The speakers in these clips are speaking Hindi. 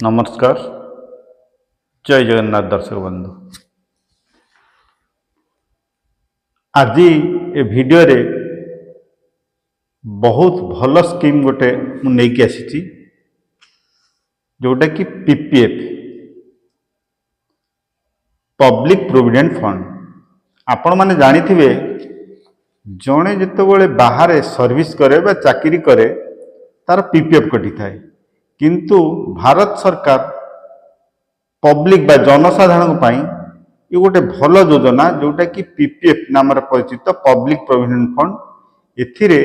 नमस्कार। जय जगन्नाथ दर्शक बंधु। आज ए वीडियो रे बहुत भल स्कीम गोटे मुझे आसी जोटा कि पीपीएफ पब्लिक प्रोविडेंट फंड। आपण माने जानी थिबे जणे जितेबाला बाहर सर्विस करे बा चाकरी करे तार पीपीएफ कटि थाए, किंतु भारत सरकार पब्लिक बा जनसाधारण पाई ये गोटे भल योजना जोटा कि पीपीएफ नाम परिचित पब्लिक प्रोविडेंट फंड। एथिरे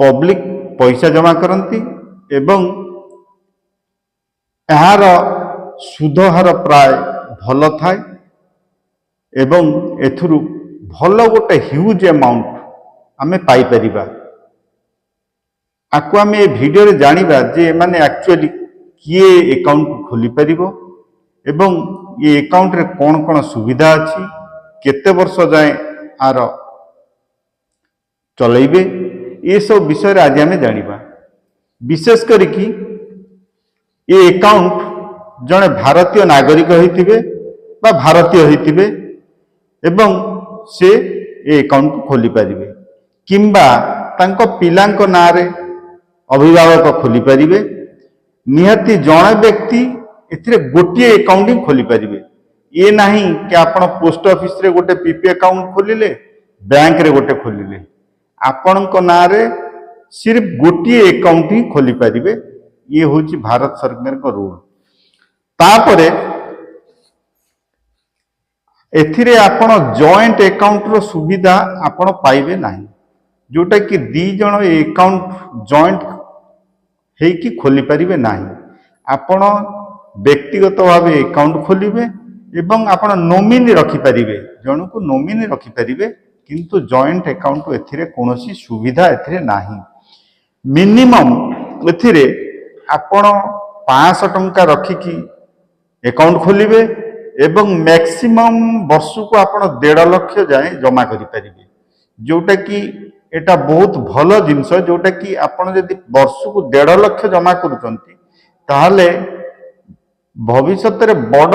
पब्लिक पैसा जमा करती एवं यार सुध हार प्राय भल थाए एवं एथुरु भल गोटे ह्यूज अमाउंट आमे पाई परिबा। आकु आमे ए वीडियो रे जानिबा जे माने एक्चुअली किए अकाउंट खोली परिबो एवं ये अकाउंट रे कौन कौन सुविधा अच्छी, केते वर्ष जाए आर चलैबे, ये सब विषय आज आम जानिबा। विशेष करिकी ये अकाउंट जड़े भारतीय नागरिक होइथिबे बा भारतीय होइथिबे एवं से ये अकाउंट को खोली पारिबे किंबा तांको पिलांको नारे अभिभावक खोली पारिबे। निहाती जड़े व्यक्ति एथिरे गोटे अकाउंट ही खोली पारिबे। ये नहीं कि आपण पोस्ट ऑफिस रे गोटे पीपी अकाउंट खोलिले, बैंक रे गोटे खोलिले, आपण को नारे सिर्फ गोटे अकाउंट ही खोली पारिबे। ये होची भारत सरकार को रूल। तापरे एथिरे आपण जॉइंट अकाउंट रो सुविधा आपण पाइबे नाही, जोटा कि दी जण अकाउंट जॉइंट हे कि खोली पारिबे नाही। आपण व्यक्तिगत भाव अकाउंट खोलिबे एवं आपण नोमिनी रखि पारिबे, जण को नोमिनी रखि पारिबे, किंतु जॉइंट अकाउंट एथिरे कोनोसी सुविधा एथिरे नाही। मिनिमम एथिरे आपण 500 टंका रखिकी अकाउंट खोलिबे एवं मैक्सिमम वर्ष को आपण 1.5 लाख जाए जमा करि पारिबे, जोटा कि एटा बहुत भल जिनस। जोटा कि आपण यदि वर्ष को 1.5 लाख जमा करूचंती ताहले भविष्य रे बड़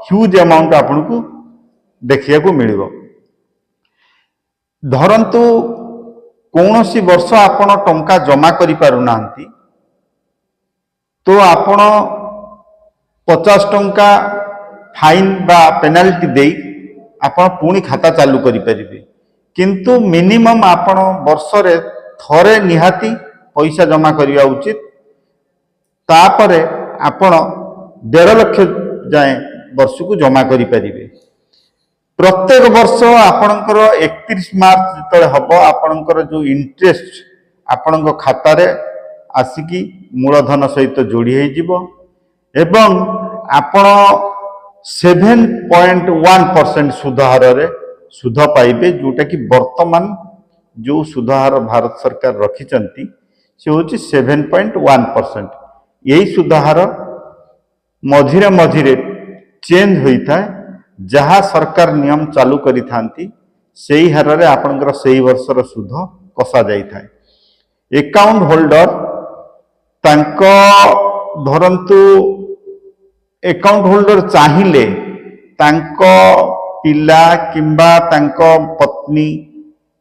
ह्यूज अमाउंट आपन को देखिया को मिलिबो। धरंतु कौनसी वर्ष आपण टंका जमा करि पारु नांती तो आपण 50 टंका फाइन बा पेनाल्टी देई आपण पुणी खाता चालू करि परिबे, किंतु मिनिमम आपण वर्ष रे थरे निहाती पैसा जमा करिया उचित। तापरे आपण 1.5 लाख जाए वर्ष को जमा करि परिबे। प्रत्येक वर्ष आपणकर 31 मार्च जिते हम आपणकर जो इंटरेस्ट आपण खाता रे आसिकी मूलधन सहित जोड़ी हो एवं आपण 7.1% सुधार रे सुध पाइबे, जोटा कि वर्तमान जो सुधार भारत सरकार रखिचंती से होची 7.1%। यही सुधार मझिरे मझिरे चेंज होता है, जहाँ सरकार नियम चालू करी थांती सेही हार रे आपनकर सेही वर्षर सुध कसा जाई थाए। अकाउंट होल्डर तांको धरंतु अकाउंट होल्डर चाहिए तांको पिला किंबा तांको पत्नी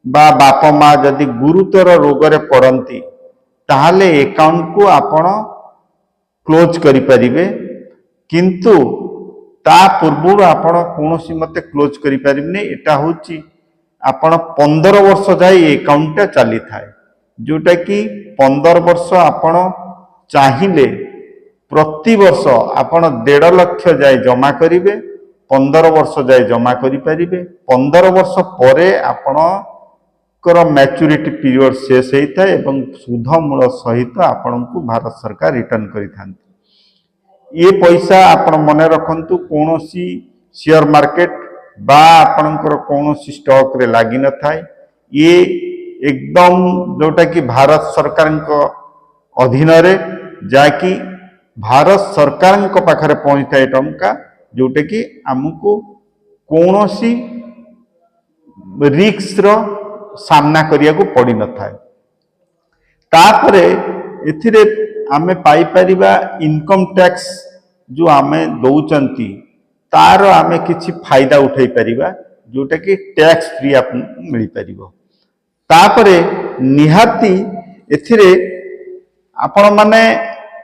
बा बापा माँ जदि गुरुतर रोग रे पड़ती ताहले अकाउंट को आपण क्लोज करि परिबे, किंतु ता पूर्व आपण कौनसी मते क्लोज करि परिबने। एटा होची आपण 15 वर्ष जाए अकाउंट चली थाए, जोटा कि 15 वर्ष आपण चाहिए प्रति वर्ष आपण 1.5 लाख जाए जमा करिवे, 15 वर्ष जाए जमा करि परिबे। 15 वर्ष परे आपणकर मैच्योरिटी पीरियड शेष होता है एवं सुध मूल सहित आपण को भारत सरकार रिटर्न करि थांती। ये पैसा आपण मन रखंतु कौनसी शेयर मार्केट बा आपणकर कौनसी स्टॉक रे लागी न थाए। ये एकदम जोटा कि भारत सरकार अधीन रे जाकि भारत सरकार पाखरे पहुंच थाए टंका, जोटा कि आमको कौनसी रिस्क रो सामना करिया को पड़ी न थाए। तापरे एथिरे आमे पाई परिबा इनकम टैक्स जो आमे दौचंती तार आमे किछि फायदा उठाई परिबा जोटा कि टैक्स फ्री आपन मिल परिबो। तापरे निहाती एथिरे आपण माने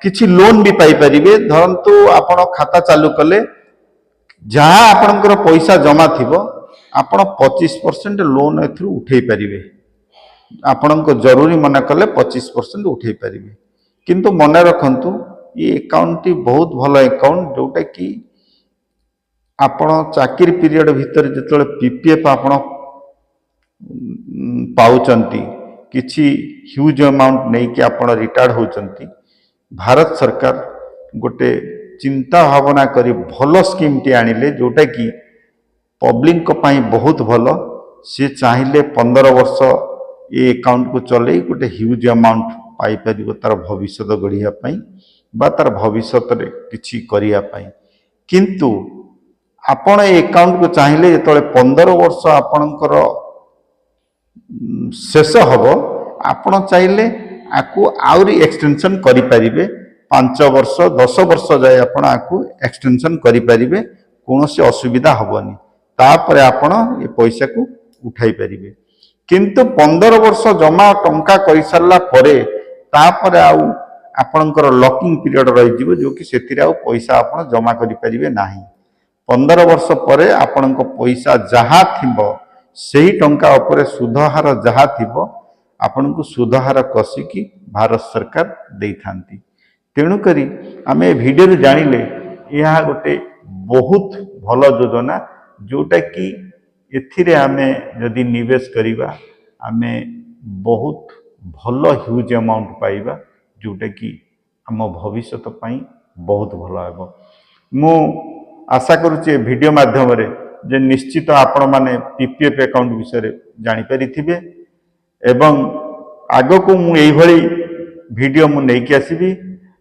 किछि लोन भी पाई परिबे। धरंतु आपण खाता चालू कले जहाँ आपणकर पैसा जमा थिबो आपण 25% लोन एथु उठाई परिबे। आपणको जरूरी मन कले 25% उठाई परिबे। किंतु मन रखंतु ये अकाउंट बहुत भल अकाउंट जोटा कि आपण चाकरी पीरियड भितर जिते पीपीएफ आपण पाउचंती किछि ह्यूज अमाउंट नहीं कि आपण रिटायर्ड होचंती भारत सरकार गोटे चिंता भावना करी भल स्कीम टी आनिले जोटा कि पब्लिक को पाई बहुत भल। सी चाहिए 15 वर्ष ये अकाउंट को चले गोटे ह्यूज अमाउंट पाई परिबो तार भविष्य गढ़िया पाई बा तार भविष्य रे किछि करिया पाई। किंतु आपण ए अकाउंट को चाहिए जो 15 वर्ष आपणकर शेष हब आपण चाहिए आपको आउरी एक्सटेंशन करि परिबे 5 वर्ष 10 वर्ष जाए आपण आपको एक्सटेंशन करि परिबे कौन से असुविधा हबनी। तापर आपण ये पैसा को उठाई परिबे। किंतु 15 वर्ष जमा टंका कर सारा परे तापर आउ आपणकर लॉकिंग पीरियड रही जिवो जो कि सेतिरे आउ पैसा आपण जमा करि परिबे नाही। 15 वर्ष परे आपणको पैसा जहाँ थिबो सही टंका उपरे सुधहार जहाँ थिबो आपनको सुधहार कसिकी भारत सरकार देई थांती। तेणु करी आमे वीडियो जानिले यह गोटे बहुत भल योजना जोटा कि एथिरे आमे यदि निवेश करिबा आमे बहुत भल ह्यूज अमाउंट पाइबा जोटा कि आम भविष्य पाई बहुत भल हेबो। मु आशा करुचे वीडियो माध्यम रे जे निश्चित आपण माने पीपीएफ अकाउंट विषय जानि परिथिबे एवं आगो को मु एई भली वीडियो मु नै कि आसीबी।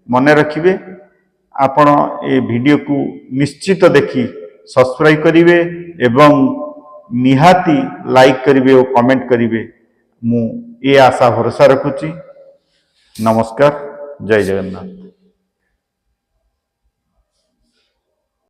मन रखिबे आपण ए वीडियो को निश्चित देखि सब्सक्राइब करिवे एवं निहाती लाइक करिवे और कमेंट करिवे मु ए आशा भरोसा रखुची। नमस्कार, जय जगन्नाथ।